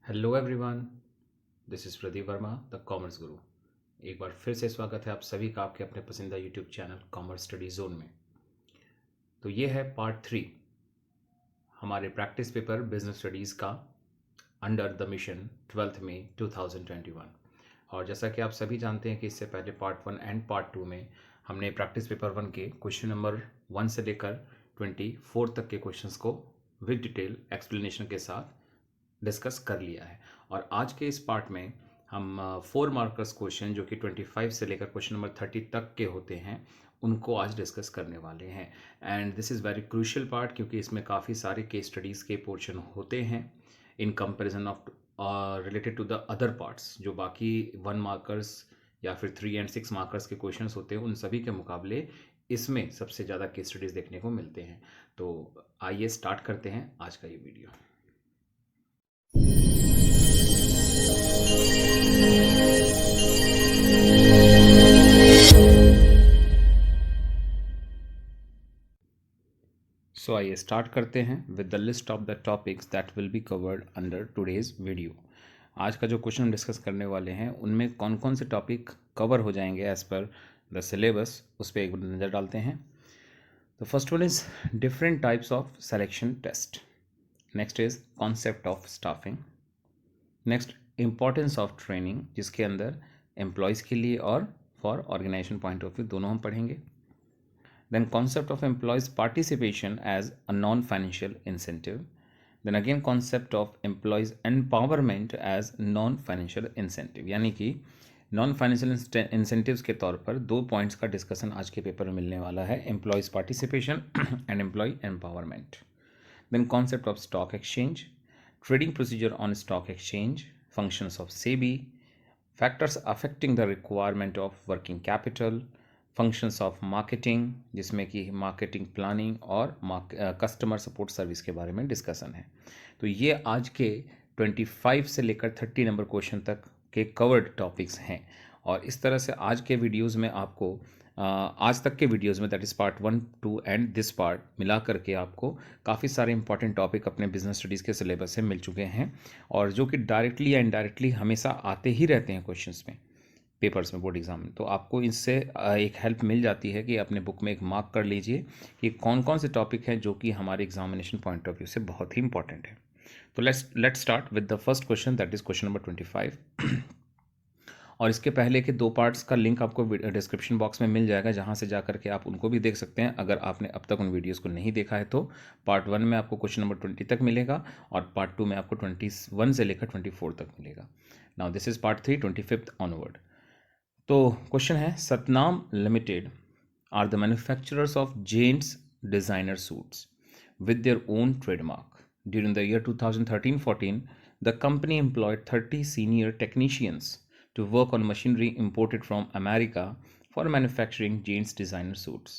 Hello everyone, this is Pradeep Verma the commerce गुरु। एक बार फिर से स्वागत है आप सभी का आपके अपने पसंदीदा YouTube channel commerce study zone में। तो ये है पार्ट 3 हमारे प्रैक्टिस पेपर बिजनेस स्टडीज़ का अंडर द मिशन 12 मई 2021। और जैसा कि आप सभी जानते हैं कि इससे पहले पार्ट 1 एंड पार्ट 2 में हमने प्रैक्टिस पेपर 1 के क्वेश्चन नंबर 1 से लेकर 24 तक के क्वेश्चंस को विद डिटेल एक्सप्लेनेशन के साथ डिस्कस कर लिया है। और आज के इस पार्ट में हम 4 मार्कर्स क्वेश्चन जो कि 25 से लेकर क्वेश्चन नंबर 30 तक के होते हैं उनको आज डिस्कस करने वाले हैं। And this is very crucial part क्योंकि इसमें काफ़ी सारे केस स्टडीज़ के पोर्शन होते हैं in comparison of related to the other parts. जो बाकी 1 मार्कर्स या फिर 3 एंड 6 मार्कर्स के क्वेश्चंस होते हैं उन सभी के मुकाबले इसमें सबसे ज़्यादा केस स्टडीज़ देखने को मिलते हैं। तो आइए स्टार्ट करते हैं आज का ये वीडियो। सो आइए स्टार्ट करते हैं with the list of the topics that will be covered under today's video. आज का जो क्वेश्चन डिस्कस करने वाले हैं उनमें कौन कौन से टॉपिक कवर हो जाएंगे एज पर द सिलेबस, उस पर एक नज़र डालते हैं। The first one is different types of selection test. Next is concept of staffing. Next importance of training, जिसके अंदर एम्प्लॉयज़ के लिए और for organization point of view दोनों हम पढ़ेंगे। Then concept of employees participation as a non-financial incentive. Then again concept of employees empowerment as non-financial incentive। यानी कि नॉन फाइनेंशियल इंसेंटिव्स के तौर पर 2 पॉइंट्स का डिस्कशन आज के पेपर में मिलने वाला है, employees participation and employee empowerment. Then concept of stock exchange, trading procedure on stock exchange, functions of SEBI, factors affecting the requirement of working capital, functions of marketing, जिसमें कि मार्केटिंग प्लानिंग और customer support service के बारे में discussion है। तो ये आज के 25 से लेकर 30 नंबर क्वेश्चन तक के कवर्ड टॉपिक्स हैं। और इस तरह से आज के वीडियोस में आपको आज तक के वीडियोस में that is part 1, 2 and this part मिला करके आपको काफ़ी सारे इंपॉर्टेंट टॉपिक अपने बिजनेस स्टडीज़ के सिलेबस से मिल चुके हैं और जो कि डायरेक्टली या इनडायरेक्टली हमेशा आते ही रहते हैं क्वेश्चंस में, पेपर्स में, बोर्ड एग्जाम में। तो आपको इससे एक हेल्प मिल जाती है कि अपने बुक में एक मार्क कर लीजिए कि कौन कौन से टॉपिक हैं जो कि हमारे एग्जामिनेशन पॉइंट ऑफ व्यू से बहुत ही इंपॉर्टेंट है। तो let's start with the first question that is question number 25। और इसके पहले के 2 पार्ट्स का लिंक आपको डिस्क्रिप्शन बॉक्स में मिल जाएगा, जहां से जाकर के आप उनको भी देख सकते हैं अगर आपने अब तक उन वीडियोस को नहीं देखा है। तो पार्ट 1 में आपको क्वेश्चन नंबर 20 तक मिलेगा और पार्ट 2 में आपको 21 से लेकर 24 तक मिलेगा। Now this is part 3, 25 onward. तो क्वेश्चन है, Satnam limited are the manufacturers of gents designer suits with their own trademark. During the year 2013-14, the company employed 30 senior technicians to work on machinery imported from America for manufacturing jeans designer suits.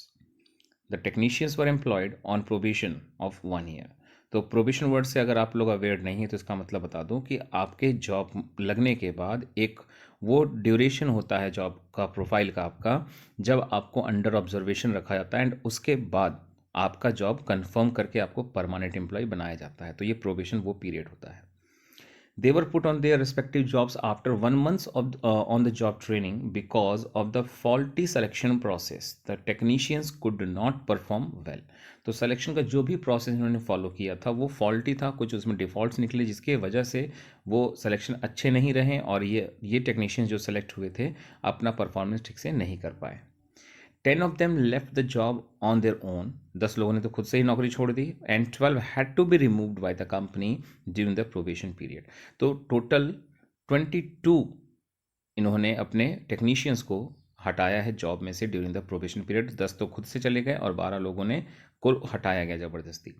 The technicians were employed on probation of 1 year. तो probation word से अगर आप लोग aware नहीं है तो इसका मतलब बता दूं कि आपके जॉब लगने के बाद एक वो ड्यूरेशन होता है जॉब का, प्रोफाइल का आपका, जब आपको अंडर ऑब्जर्वेशन रखा जाता है एंड उसके बाद आपका जॉब कंफर्म करके आपको परमानेंट एम्प्लॉय बनाया जाता है। तो ये प्रोबेशन वो पीरियड होता है। They were put on their respective jobs after 1 month of on the job training because of the faulty selection process. The technicians could not perform well. तो सिलेक्शन का जो भी प्रोसेस इन्होंने फॉलो किया था वो फॉल्टी था, कुछ उसमें डिफॉल्ट्स निकले जिसके वजह से वो सिलेक्शन अच्छे नहीं रहे और ये टेक्नीशियंस जो सेलेक्ट हुए थे अपना परफॉर्मेंस ठीक से नहीं कर पाए। 10 of them left the job on their own. 10 लोगों ने तो खुद से ही नौकरी छोड़ दी and 12 had to be removed by the company during the probation period. तो टोटल 22 इन्होंने अपने टेक्नीशियंस को हटाया है जॉब में से ड्यूरिंग द प्रोबेशन पीरियड। 10 तो खुद से चले गए और 12 लोगों ने को हटाया गया ज़बरदस्ती।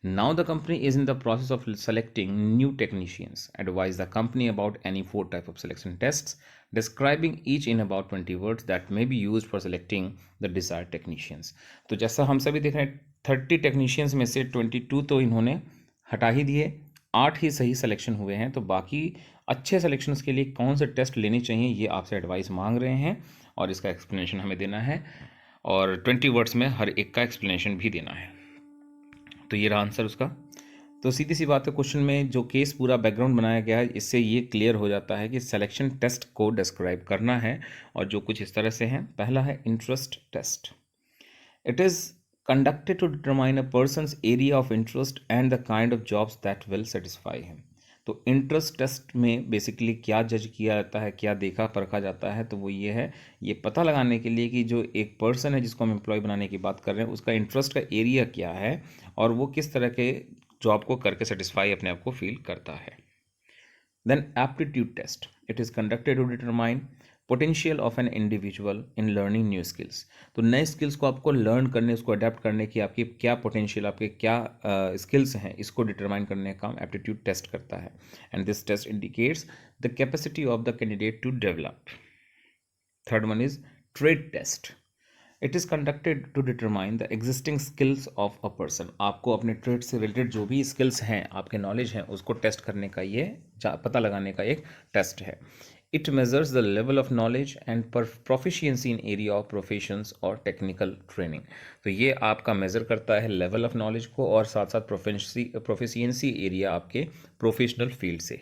Now the company is in the process of selecting new technicians. Advise the company about any 4 type of selection tests describing each in about 20 words that may be used for selecting the desired technicians. तो जैसा हम सभी देख रहे हैं 30 technicians में से 22 तो इन्होंने हटा ही दिए, 8 ही सही सिलेक्शन हुए हैं। तो बाकी अच्छे सिलेक्शंस के लिए कौन से टेस्ट लेने चाहिए ये आपसे एडवाइस मांग रहे हैं और इसका एक्सप्लेनेशन हमें देना है और 20 वर्ड्स में हर एक का एक्सप्लेनेशन भी देना है। तो ये रहा आंसर उसका। तो सीधी सी बात है, क्वेश्चन में जो केस पूरा बैकग्राउंड बनाया गया है इससे ये क्लियर हो जाता है कि सिलेक्शन टेस्ट को डिस्क्राइब करना है, और जो कुछ इस तरह से हैं। पहला है interest test. It is conducted to determine a person's area of interest and the kind of jobs that will satisfy him। तो इंटरेस्ट टेस्ट में बेसिकली क्या जज किया जाता है, क्या देखा परखा जाता है, तो वो ये है, ये पता लगाने के लिए कि जो एक पर्सन है जिसको हम एम्प्लॉय बनाने की बात कर रहे हैं उसका इंटरेस्ट का एरिया क्या है और वो किस तरह के जॉब को करके सेटिस्फाई अपने आप को फील करता है। Then aptitude test. It is conducted to determine potential of an individual in learning new skills। तो नए स्किल्स को आपको लर्न करने, उसको अडेप्ट करने की आपकी क्या पोटेंशियल, आपके क्या स्किल्स हैं, इसको डिटरमाइन करने का काम एप्टीट्यूड टेस्ट करता है। And this test indicates the capacity of the candidate to develop. Third one is trade test. It is conducted to determine the existing skills of a person. आपको अपने trade से related जो भी skills हैं, आपके knowledge हैं, उसको test करने का ये पता लगाने का एक टेस्ट है। It measures the level of knowledge and proficiency in area of professions और टेक्निकल ट्रेनिंग। तो ये आपका मेज़र करता है लेवल ऑफ नॉलेज को और साथ साथ प्रोफिशिएंसी एरिया आपके प्रोफेशनल फील्ड से।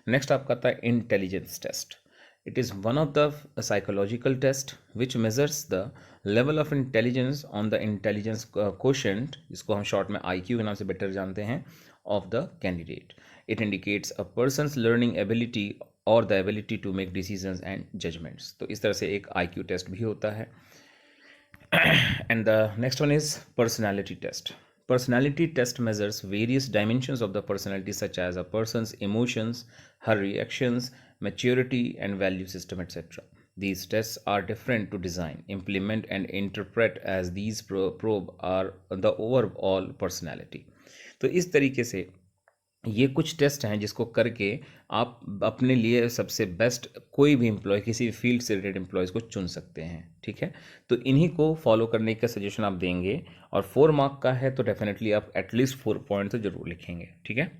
नेक्स्ट आपका आता है intelligence test. It is one of the psychological test which measures the level of intelligence on the intelligence quotient, जिसको हम शॉर्ट में IQ के नाम से बेटर जानते हैं, of the candidate। It indicates a person's learning ability or the ability to make decisions and judgments। तो इस तरह से एक IQ टेस्ट भी होता है। And the next one is personality test। Personality test measures various dimensions of the personality such as a person's emotions, her reactions, maturity and value system, etc. These tests are different to design, implement and interpret as these probe are the overall personality। तो इस तरीके से ये कुछ test हैं जिसको करके आप अपने लिए सबसे बेस्ट कोई भी एम्प्लॉय, किसी भी फील्ड से रिलेटेड एम्प्लॉयज़ को चुन सकते हैं। ठीक है, तो इन्हीं को फॉलो करने का सजेशन आप देंगे, और 4 मार्क का है तो डेफिनेटली आप एटलीस्ट 4 पॉइंट तो जरूर लिखेंगे। ठीक है,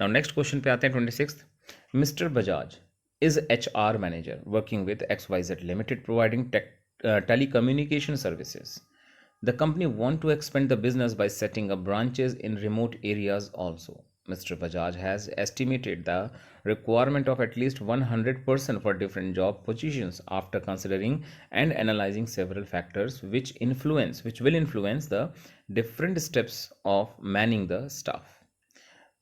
नाउ नेक्स्ट क्वेश्चन पे आते हैं 26। Mister Bajaj is HR manager working with XYZ limited providing telecommunication services। The company want to expand the business by setting up branches in remote areas also। Mr. Bajaj has estimated the requirement of at least 100% for different job positions after considering and analyzing several factors which will influence the different steps of manning the staff।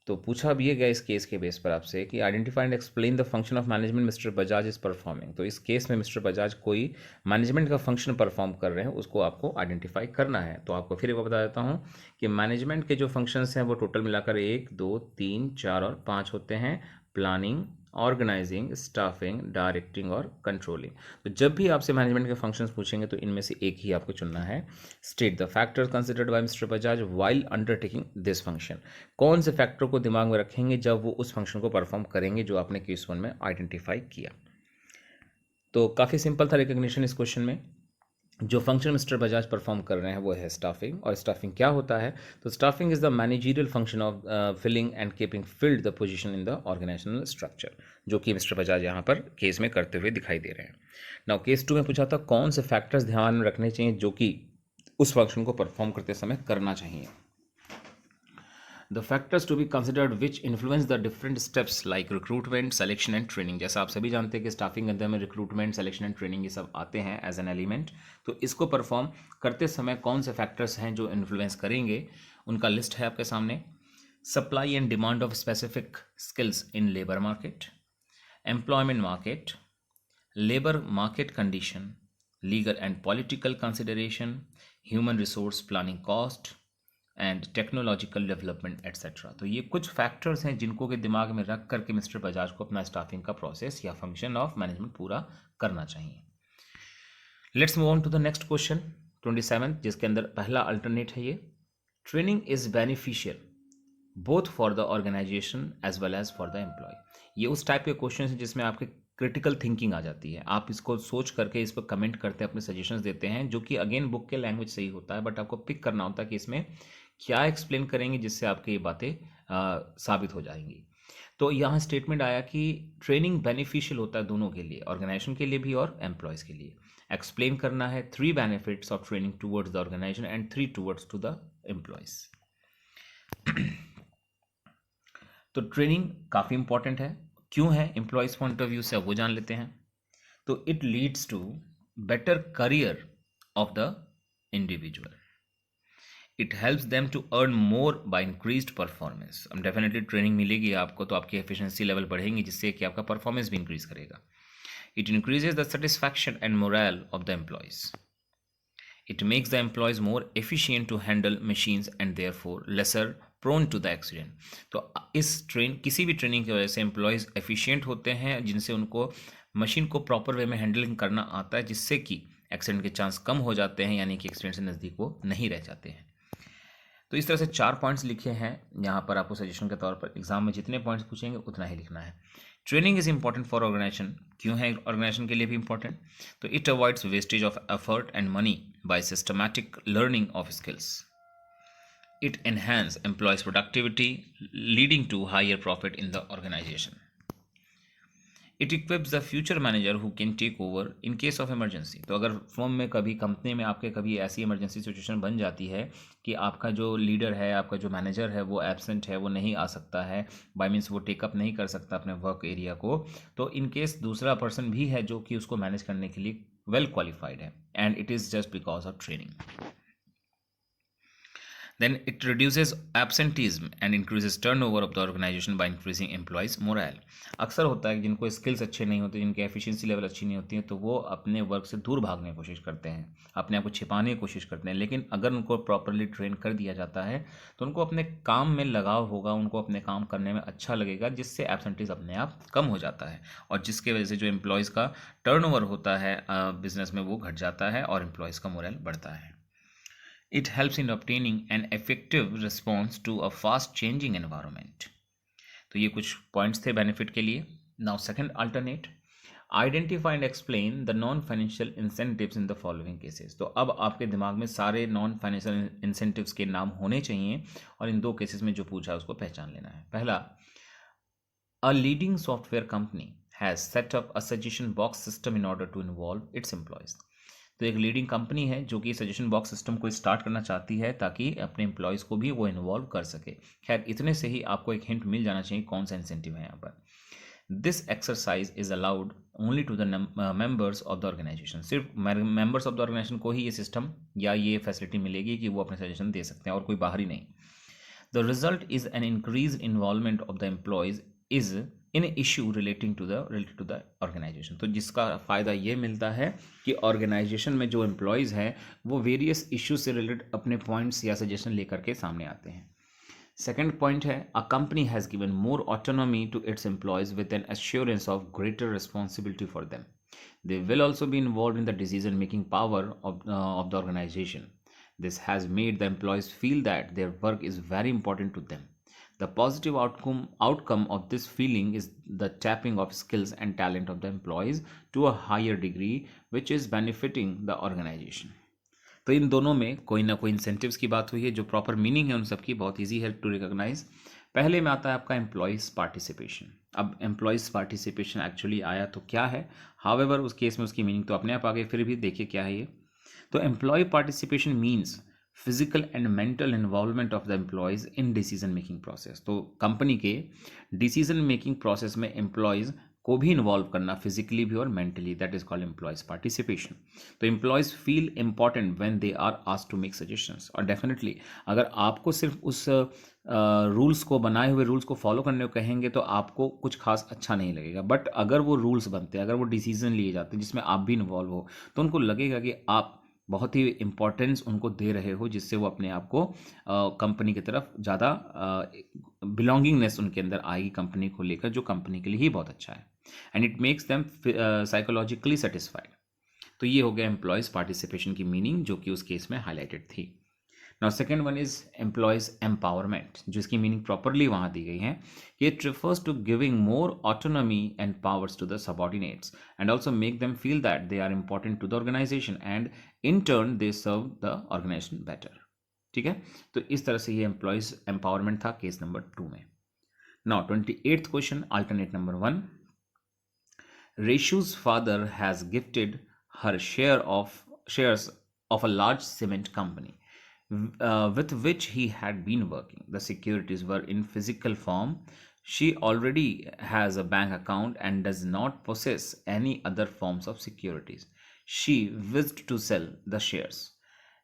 तो पूछा भी गया इस case के base पर आपसे कि identify and explain the function of management mister Bajaj is performing. तो इस केस में मिस्टर बजाज कोई मैनेजमेंट का फंक्शन परफॉर्म कर रहे हैं, उसको आपको आइडेंटिफाई करना है। तो आपको फिर एक बार बता देता हूँ कि मैनेजमेंट के जो फंक्शंस हैं वो टोटल मिलाकर 1 2 3 4 और 5 होते हैं। प्लानिंग, ऑर्गेनाइजिंग, स्टाफिंग, डायरेक्टिंग और कंट्रोलिंग। तो जब भी आपसे मैनेजमेंट के फंक्शंस पूछेंगे तो इनमें से एक ही आपको चुनना है। State the factors considered bye mister Bajaj while undertaking this function. कौन से फैक्टर को दिमाग में रखेंगे जब वो उस फंक्शन को परफॉर्म करेंगे जो आपने केस 1 में आइडेंटिफाई किया। तो काफ़ी सिंपल था रिकग्निशन इस क्वेश्चन में। जो फंक्शन मिस्टर बजाज परफॉर्म कर रहे हैं वो है स्टाफिंग। और स्टाफिंग क्या होता है? तो staffing is the managerial function of filling and keeping filled the position in the organizational structure, जो कि मिस्टर बजाज यहाँ पर केस में करते हुए दिखाई दे रहे हैं। नाउ केस 2 में पूछा था कौन से फैक्टर्स ध्यान में रखने चाहिए जो कि उस फंक्शन को परफॉर्म करते समय करना चाहिए। The factors to be considered which influence the different steps like recruitment, selection and training। जैसा आप सभी जानते हैं कि स्टाफिंग के अंदर में रिक्रूटमेंट, सिलेक्शन एंड ट्रेनिंग ये सब आते हैं एज एन एलिमेंट। तो इसको परफॉर्म करते समय कौन से फैक्टर्स हैं जो इन्फ्लुएंस करेंगे, उनका लिस्ट है आपके सामने। Supply and demand of specific skills in labour market, employment market, labour market condition, legal and political consideration, human resource planning cost and technological development etcetera. तो ये कुछ फैक्टर्स हैं जिनको के दिमाग में रख करके मिस्टर बजाज को अपना स्टाफिंग का प्रोसेस या फंक्शन ऑफ मैनेजमेंट पूरा करना चाहिए। Let's move on to the next question 27, जिसके अंदर पहला अल्टरनेट है ये। Training is beneficial both for the organization as well as for the employee. ये उस टाइप के क्वेश्चन हैं जिसमें आपके क्रिटिकल थिंकिंग आ जाती है। आप इसको सोच करके इस पर कमेंट करते हैं, अपने सजेशंस देते हैं, जो कि अगेन बुक के लैंग्वेज से ही होता है, बट आपको पिक करना होता है कि इसमें क्या एक्सप्लेन करेंगे जिससे आपकी ये बातें साबित हो जाएंगी। तो यहाँ स्टेटमेंट आया कि ट्रेनिंग बेनिफिशियल होता है दोनों के लिए, ऑर्गेनाइजेशन के लिए भी और एम्प्लॉयज़ के लिए। एक्सप्लेन करना है 3 benefits of training towards the organization and 3 towards to the employees. तो ट्रेनिंग काफ़ी इंपॉर्टेंट है। क्यों है एम्प्लॉयज़ पॉइंट ऑफ व्यू से, वो जान लेते हैं। तो it leads to better career of the individual, it helps them to earn more by increased performance. अब डेफिनेटली ट्रेनिंग मिलेगी आपको तो आपकी एफिशिएंसी लेवल बढ़ेंगी, जिससे कि आपका परफॉर्मेंस भी इंक्रीज करेगा। It increases the satisfaction and morale of the employees, it makes the employees more efficient to handle machines and therefore lesser prone to the accident. तो इस किसी भी ट्रेनिंग की वजह से एम्प्लॉयज एफिशिएंट होते हैं, जिनसे उनको मशीन को प्रॉपर वे में हैंडलिंग करना आता है, जिससे कि एक्सीडेंट के चांस कम हो जाते हैं, यानी कि एक्सीडेंट से नज़दीक वो नहीं रह जाते हैं। तो इस तरह से 4 पॉइंट्स लिखे हैं यहाँ पर आपको सजेशन के तौर पर। एग्जाम में जितने पॉइंट्स पूछेंगे उतना ही लिखना है। Training is important for organisation. क्यों है ऑर्गेनाइजेशन के लिए भी इंपॉर्टेंट? तो it avoids wastage of effort and money by systematic learning of skills, it enhance employees productivity leading to higher profit in the organisation, it equips the future manager who can take over in case of emergency. तो अगर firm में कभी, company में आपके कभी ऐसी emergency situation बन जाती है कि आपका जो लीडर है, आपका जो मैनेजर है, वो एब्सेंट है, वो नहीं आ सकता है, बाय मीन्स वो टेकअप नहीं कर सकता अपने वर्क एरिया को, तो इन केस दूसरा पर्सन भी है जो कि उसको मैनेज करने के लिए वेल क्वालिफाइड है, and it is just because of training. Then it reduces absenteeism and increases turnover of the organization by increasing employees morale. अक्सर होता है कि जिनको स्किल्स अच्छे नहीं होते, जिनकी एफिशिएंसी लेवल अच्छी नहीं होती है, तो वो अपने वर्क से दूर भागने की कोशिश करते हैं, अपने आप को छिपाने की कोशिश करते हैं। लेकिन अगर उनको प्रॉपरली ट्रेन कर दिया जाता है तो उनको अपने काम में लगाव होगा, उनको अपने काम करने में अच्छा लगेगा, जिससे एब्सेंटीज अपने आप कम हो जाता है, और जिसके वजह से जो एम्प्लॉयज़ का टर्नओवर होता है बिजनेस में, वो घट जाता है और एम्प्लॉयज़ का मोरल बढ़ता है। It helps in obtaining an effective response to a fast changing environment. तो ये कुछ पॉइंट्स थे बेनिफिट के लिए। Now second alternate, identify and explain the non financial incentives in the following cases. तो अब आपके दिमाग में सारे नॉन फाइनेंशियल इंसेंटिव्स के नाम होने चाहिए, और इन 2 केसेस में जो पूछा है उसको पहचान लेना है। पहला, a leading software company has set up a suggestion box system in order to involve its employees. तो एक लीडिंग कंपनी है जो कि सजेशन बॉक्स सिस्टम को स्टार्ट करना चाहती है, ताकि अपने एम्प्लॉयज़ को भी वो इन्वॉल्व कर सके। खैर, इतने से ही आपको एक हिंट मिल जाना चाहिए कौन सा इंसेंटिव है यहाँ पर। This exercise is allowed only to the members of the organization. सिर्फ मेंबर्स ऑफ द ऑर्गेनाइजेशन को ही ये सिस्टम या ये फैसिलिटी मिलेगी कि वो अपने सजेशन दे सकते हैं, और कोई बाहरी नहीं। The result is an increase involvement of the employees is in issue related to the organization. तो जिसका फ़ायदा ये मिलता है कि ऑर्गेनाइजेशन में जो एम्प्लॉयज़ हैं वो वेरियस इश्यूज से रिलेटेड अपने पॉइंट्स या सजेशन लेकर के सामने आते हैं। सेकेंड पॉइंट है, a company has given more autonomy to its employees with an assurance of greater responsibility for them. They will also be involve in the decision making power of the organization. This has made the employees feel that their work is very important to them. The positive outcome of this feeling is the tapping of skills and talent of the employees to a higher degree, which is benefiting the organization. तो इन दोनों में कोई ना कोई incentives की बात हुई है, जो प्रॉपर मीनिंग है उन सबकी बहुत ईजी है टू रिकॉग्नाइज। पहले में आता है आपका एम्प्लॉयज़ पार्टिसिपेशन। अब एम्प्लॉयज़ पार्टिसिपेशन एक्चुअली आया तो क्या है, हाउएवर उस केस में उसकी मीनिंग तो अपने आप आ गई, फिर भी देखिए क्या है ये। तो employee participation means physical and mental involvement of the employees in decision making process. तो कंपनी के डिसीजन मेकिंग प्रोसेस में एम्प्लॉयज़ को भी इन्वॉल्व करना, फिजिकली भी और mentally, that is called employees participation. तो employees feel important when they are asked to make suggestions. और डेफिनेटली अगर आपको सिर्फ उस रूल्स को, बनाए हुए रूल्स को फॉलो करने को कहेंगे तो आपको कुछ खास अच्छा नहीं लगेगा, बट अगर वो रूल्स बनते हैं, अगर वो डिसीजन लिए जाते हैं जिसमें आप भी इन्वॉल्व हो, तो उनको लगेगा कि आप बहुत ही इम्पोर्टेंस उनको दे रहे हो, जिससे वो अपने आप को कंपनी की तरफ ज़्यादा बिलोंगिंगनेस उनके अंदर आएगी कंपनी को लेकर, जो कंपनी के लिए ही बहुत अच्छा है, and it makes them psychologically satisfied. तो ये हो गया एम्प्लॉयज़ पार्टिसिपेशन की मीनिंग, जो कि उस केस में हाईलाइटेड थी। Now second one is employees empowerment, जिसकी मीनिंग प्रॉपरली वहाँ दी गई है कि it refers to giving more autonomy and powers to the subordinates and also make them feel that they are important to the organization and in turn they serve the organization better. ठीक है, तो इस तरह से ये employees empowerment था case number 2 में। Now 28th question, alternate number 1, रेशू's father has gifted her shares of a large cement company with which he had been working. The securities were in physical form. She already has a bank account and does not possess any other forms of securities. She wished to sell the shares.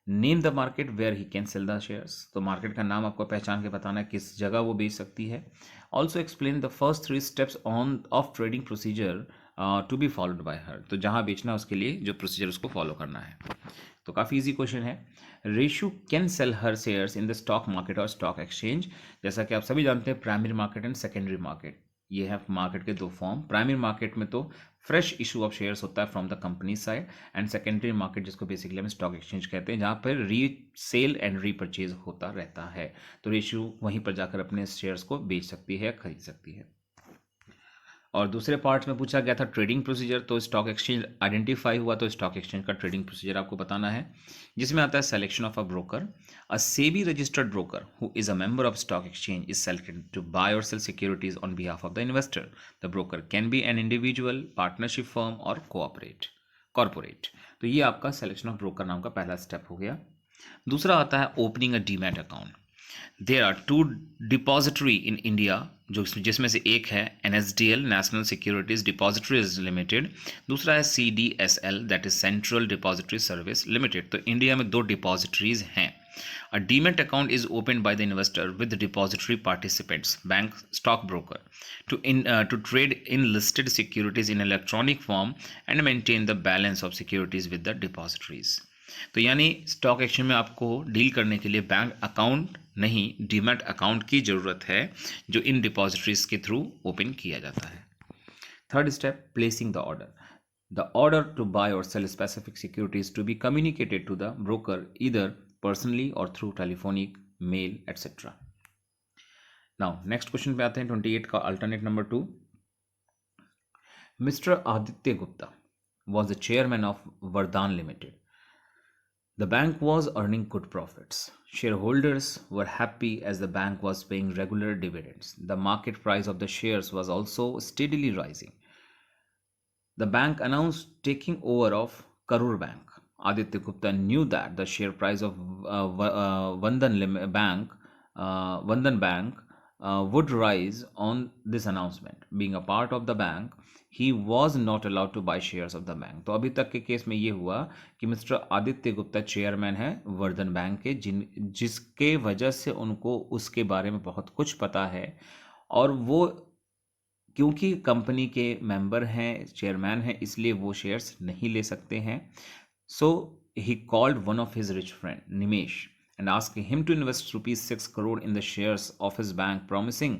Name the market where he can sell the shares. तो market का नाम आपको पहचान के बताना है किस जगह वो बेच सकती है. Also explain the first 3 steps on of trading procedure to be followed by her. तो जहाँ बेचना उसके लिए जो प्रोसीजर उसको फॉलो करना है. तो काफ़ी इजी क्वेश्चन है. Reshu can sell her shares in the stock market और स्टॉक एक्सचेंज. जैसा कि आप सभी जानते हैं primary market and secondary market, ये है मार्केट के दो फॉर्म. प्राइमरी मार्केट में तो फ्रेश इशू ऑफ शेयर्स होता है from the company side, and secondary market जिसको बेसिकली हम स्टॉक एक्सचेंज कहते हैं, जहाँ पर री सेल एंड रीपरचेज होता रहता है. तो रेशू वहीं पर जाकर अपने शेयर्स को बेच सकती है, खरीद सकती है. और दूसरे पार्ट में पूछा गया था ट्रेडिंग प्रोसीजर. तो स्टॉक एक्सचेंज आइडेंटिफाई हुआ, तो स्टॉक एक्सचेंज का ट्रेडिंग प्रोसीजर आपको बताना है, जिसमें आता है selection of a broker. A SEBI registered broker who is a member of stock exchange is selected to buy और sell securities on behalf of the investor. The broker can be an individual, partnership firm और corporate. तो ये आपका selection of broker नाम का पहला step हो गया. दूसरा आता है opening a demat account. There are 2 depository in India, जिसमें से एक है NSDL National Securities Depositories Limited, दूसरा है CDSL that is Central Depository Service Limited. तो इंडिया में 2 डिपॉजिटरीज हैं. A demat account is open by the investor with depository participants bank stock broker to trade in listed securities in electronic form and maintain the balance of securities with the depositories. तो यानी stock exchange में आपको deal करने के लिए bank account नहीं, demat account की ज़रूरत है, जो इन डिपॉजिटरीज के थ्रू ओपन किया जाता है. Third step, placing the order. The order to buy और sell specific securities to be communicated to the broker either personally और through telephonic, mail etcetera. Now next question पे आते हैं 28 का alternate number 2. Mister Aditya Gupta was the chairman of Vardan limited. The bank was earning good profits. Shareholders were happy as the bank was paying regular dividends. The market price of the shares was also steadily rising. The bank announced taking over of Karur Bank. Aditya Gupta knew that the share price of Vandan Bank would rise on this announcement. Being a part of the bank, he was not allowed to buy shares of the bank. तो अभी तक के case में ये हुआ कि mister Aditya Gupta chairman है Vardhan bank के, जिसके वजह से उनको उसके बारे में बहुत कुछ पता है, और वो क्योंकि कंपनी के मेंबर हैं, चेयरमैन हैं, इसलिए वो शेयर्स नहीं ले सकते हैं. So he called one of his rich friend Nimesh and asked him to invest rupees 6 crore in the shares of his bank, promising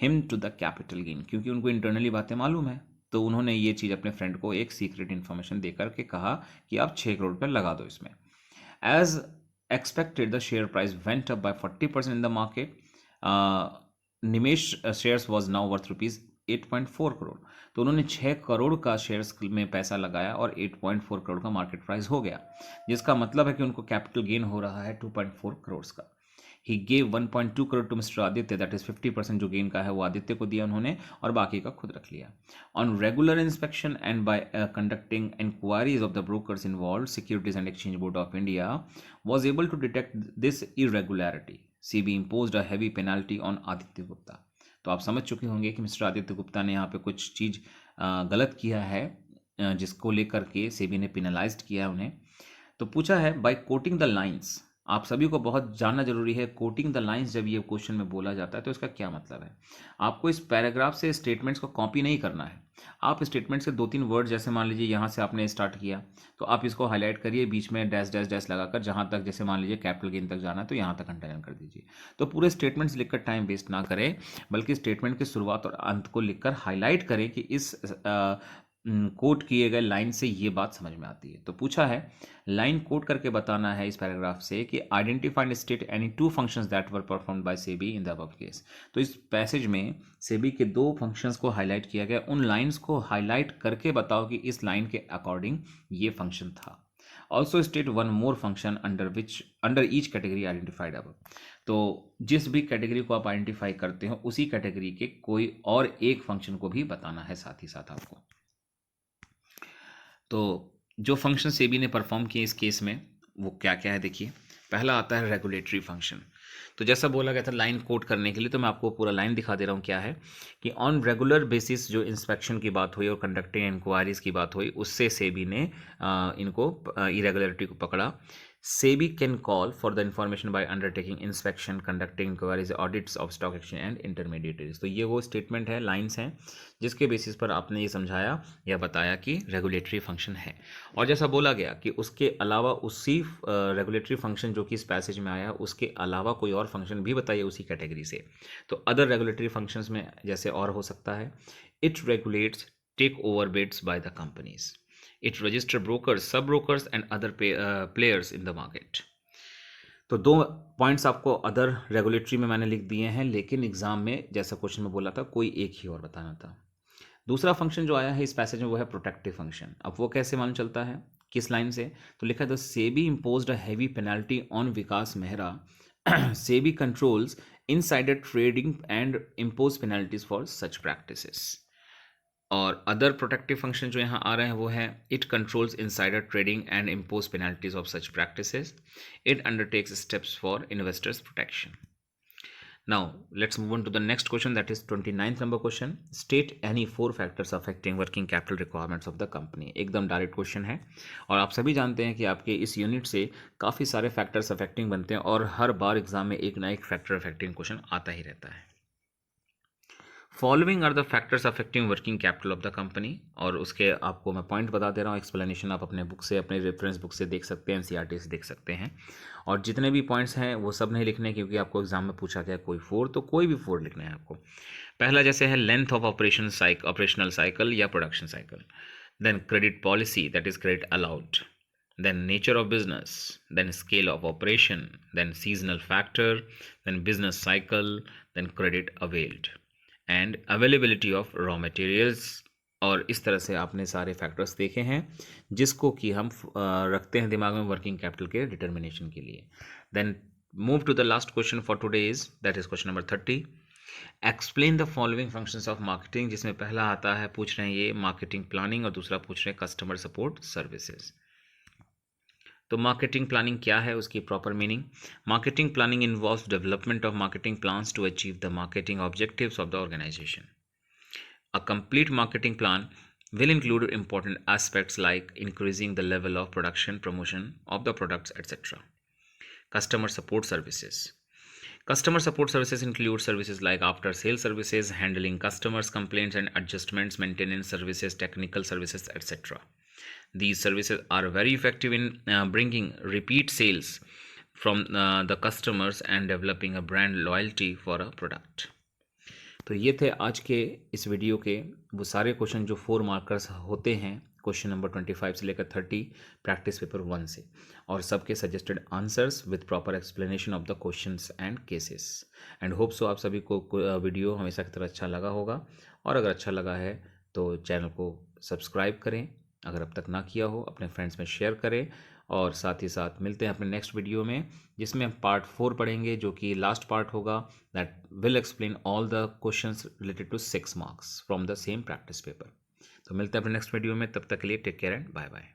him to the capital gain. क्योंकि उनको इंटरनली बातें मालूम है, तो उन्होंने ये चीज़ अपने फ्रेंड को एक सीक्रेट इन्फॉर्मेशन देकर के कहा कि आप 6 करोड़ रुपये लगा दो इसमें. As expected the share price went up by 40% in the market. Nimesh shares was now worth rupees 8.4 crore. तो उन्होंने 6 करोड़ का शेयर्स में पैसा लगाया और 8.4 करोड़ का मार्केट प्राइस हो गया, जिसका मतलब है कि उनको कैपिटल गेन हो रहा है 2.4 करोड़ का. He gave 1.2 crore to mister Aditya, that is 50% जो गेन का है वो आदित्य को दिया उन्होंने, और बाकी का खुद रख लिया. On regular inspection and by conducting inquiries of the brokers involve, securities and exchange board of India was able to detect this irregularity. CB imposed a heavy penalty on Aditya Gupta. तो आप समझ चुके होंगे कि मिस्टर आदित्य गुप्ता ने यहाँ पे कुछ चीज़ गलत किया है, जिसको लेकर के सेबी ने पिनलाइज्ड किया उन्हें. तो पूछा है बाय कोटिंग द लाइंस. आप सभी को बहुत जानना जरूरी है, कोटिंग द लाइंस जब ये क्वेश्चन में बोला जाता है तो इसका क्या मतलब है. आपको इस पैराग्राफ से स्टेटमेंट्स को कॉपी नहीं करना है. आप स्टेटमेंट से 2-3 वर्ड, जैसे मान लीजिए यहाँ से आपने स्टार्ट किया तो आप इसको हाईलाइट करिए, बीच में डैश डैश डैश लगाकर, जहाँ तक जैसे मान लीजिए कैपिटल गेन तक जाना है तो यहाँ तक अंडरलाइन कर दीजिए. तो पूरे स्टेटमेंट्स लिखकर टाइम वेस्ट ना करें, बल्कि स्टेटमेंट की शुरुआत और अंत को लिखकर हाईलाइट करें कि इस कोट किए गए लाइन से ये बात समझ में आती है. तो पूछा है लाइन कोट करके बताना है इस पैराग्राफ से कि identify and state any 2 functions that were performed by SEBI in the above case. तो इस पैसेज में सेबी के 2 फंक्शंस को हाईलाइट किया गया. उन लाइंस को हाईलाइट करके बताओ कि इस लाइन के अकॉर्डिंग ये फंक्शन था. Also state 1 more function under each category identified above. तो जिस भी कैटेगरी को आप आइडेंटिफाई करते हो उसी कैटेगरी के कोई और एक फंक्शन को भी बताना है साथ ही साथ आपको. तो जो फंक्शन सेबी ने परफॉर्म किए इस केस में वो क्या क्या है देखिए. पहला आता है रेगुलेटरी फंक्शन. तो जैसा बोला गया था लाइन कोट करने के लिए, तो मैं आपको पूरा लाइन दिखा दे रहा हूँ क्या है कि ऑन रेगुलर बेसिस जो इंस्पेक्शन की बात हुई और कंडक्टिंग इंक्वायरीज की बात हुई, उससे सेबी ने इनको इरेगुलरिटी को पकड़ा. SEBI can call for the information by undertaking inspection, conducting inquiries, audits of stock exchange and intermediaries. तो ये वो स्टेटमेंट है, लाइन्स हैं, जिसके बेसिस पर आपने ये समझाया या बताया कि रेगुलेटरी फंक्शन है. और जैसा बोला गया कि उसके अलावा उसी रेगुलेटरी फंक्शन जो कि इस पैसेज में आया, उसके अलावा कोई और फंक्शन भी बताइए उसी कैटेगरी से. तो अदर रेगुलेटरी फंक्शंस में जैसे और हो सकता है, it regulates take over bids by the companies, it register brokers, sub brokers and other players in the market. तो दो पॉइंट्स आपको अदर रेगुलेटरी में मैंने लिख दिए हैं, लेकिन एग्जाम में जैसा क्वेश्चन में बोला था कोई एक ही और बताना था. दूसरा फंक्शन जो आया है इस पैसेज में वो है प्रोटेक्टिव फंक्शन. अब वो कैसे मालूम चलता है, किस लाइन से? तो लिखा है the SEBI imposed a heavy penalty on Vikas Mehra. SEBI controls insider trading and impose penalties for such practices. और अदर प्रोटेक्टिव फंक्शन जो यहाँ आ रहे हैं वो है it controls insider trading and impose penalties of such practices. It undertakes steps for investors protection. Now, let's move on to the next question, that is 29th number question. State any 4 factors affecting working capital requirements of the company. एकदम direct question है और आप सभी जानते हैं कि आपके इस यूनिट से काफ़ी सारे फैक्टर्स अफेक्टिंग बनते हैं और हर बार एग्जाम में एक ना एक फैक्टर अफेक्टिंग क्वेश्चन आता ही रहता है. Following are the factors affecting working capital of the company. और उसके आपको मैं पॉइंट बता दे रहा हूँ, एक्सप्लेनेशन आप अपने बुक से, अपने रेफरेंस बुक से देख सकते हैं, एनसीईआरटी से देख सकते हैं. और जितने भी पॉइंट्स हैं वो सब नहीं लिखने, क्योंकि आपको एग्जाम में पूछा गया कोई 4, तो कोई भी 4 लिखना है आपको. पहला जैसे है लेंथ ऑफ ऑपरेशनल साइकिल या production cycle. Then credit policy, that is credit allowed. then nature of business, then scale of operation, then seasonal factor, then business cycle, then credit availed and availability of raw materials. और इस तरह से आपने सारे factors देखे हैं जिसको कि हम रखते हैं दिमाग में वर्किंग कैपिटल के डिटर्मिनेशन के लिए. Then move to the last question for today is, that is question number 30. Explain the following functions of marketing, जिसमें पहला आता है, पूछ रहे हैं ये मार्केटिंग प्लानिंग और दूसरा पूछ रहे हैं कस्टमर सपोर्ट सर्विसेज. तो मार्केटिंग प्लानिंग क्या है, उसकी proper meaning. Marketing planning involves development of marketing plans to achieve the marketing objectives of the organisation. A complete marketing plan will include important aspects like increasing the level of production, promotion of the products, etc. Customer support services. Customer support services include services like after sales services, handling customers complaints and adjustments, maintenance services, technical services, etc. These services are very effective in bringing repeat sales from the customers and developing a brand loyalty for a product. तो ये थे आज के इस video के वो सारे question जो 4 मार्कर्स होते हैं क्वेश्चन नंबर 25 से लेकर 30 प्रैक्टिस पेपर 1 से, और सबके suggested answers with proper explanation of the questions and cases. And hope so आप सभी को वीडियो हमेशा की तरह अच्छा लगा होगा. और अगर अच्छा लगा है तो चैनल को सब्सक्राइब करें, अगर अब तक ना किया हो अपने फ्रेंड्स में शेयर करें. और साथ ही साथ मिलते हैं अपने नेक्स्ट वीडियो में, जिसमें हम पार्ट 4 पढ़ेंगे, जो कि लास्ट पार्ट होगा. That will explain all the questions related to 6 marks from the same practice paper. तो मिलते हैं अपने नेक्स्ट वीडियो में, तब तक के लिए take care and bye bye.